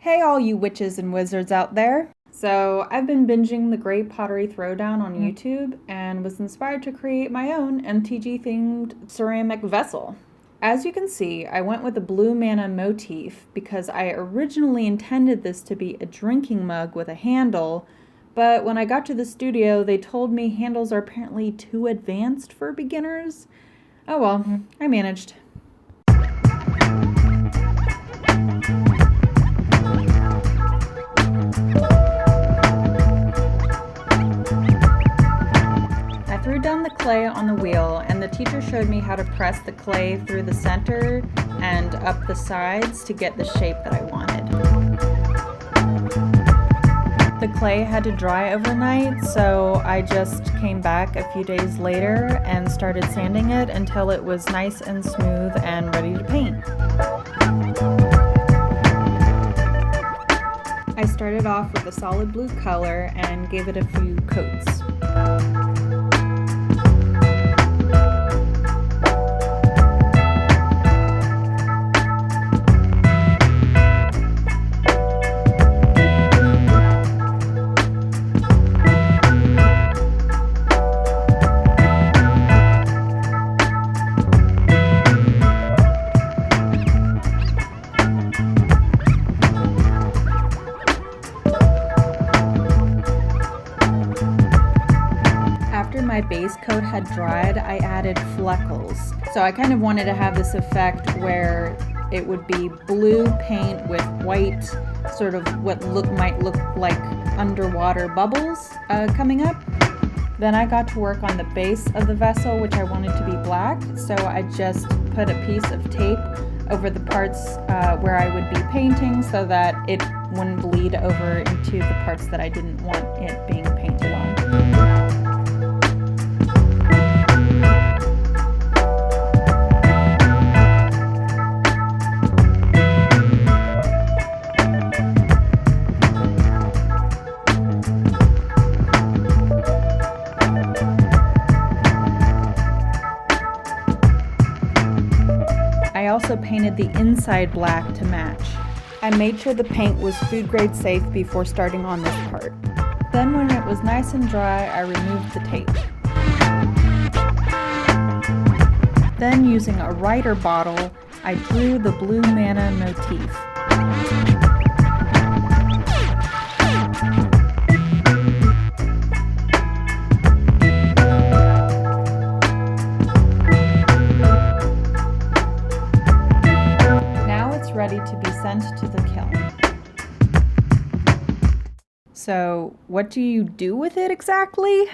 Hey all you witches and wizards out there! So I've been binging the Great Pottery Throwdown on YouTube and was inspired to create my own MTG themed ceramic vessel. As you can see, I went with the blue mana motif because I originally intended this to be a drinking mug with a handle, but when I got to the studio they told me handles are apparently too advanced for beginners. Oh well, I managed. I threw down the clay on the wheel and the teacher showed me how to press the clay through the center and up the sides to get the shape that I wanted. The clay had to dry overnight, so I just came back a few days later and started sanding it until it was nice and smooth and ready to paint. I started off with a solid blue color and gave it a few coats. After my base coat had dried, I added fleckles. So I kind of wanted to have this effect where it would be blue paint with white, sort of what might look like underwater bubbles coming up. Then I got to work on the base of the vessel, which I wanted to be black. So I just put a piece of tape over the parts where I would be painting so that it wouldn't bleed over into the parts that I didn't want it being painted on. I also painted the inside black to match. I made sure the paint was food grade safe before starting on this part. Then when it was nice and dry, I removed the tape. Then using a writer bottle, I drew the blue mana motif. Ready to be sent to the kiln. So, what do you do with it exactly?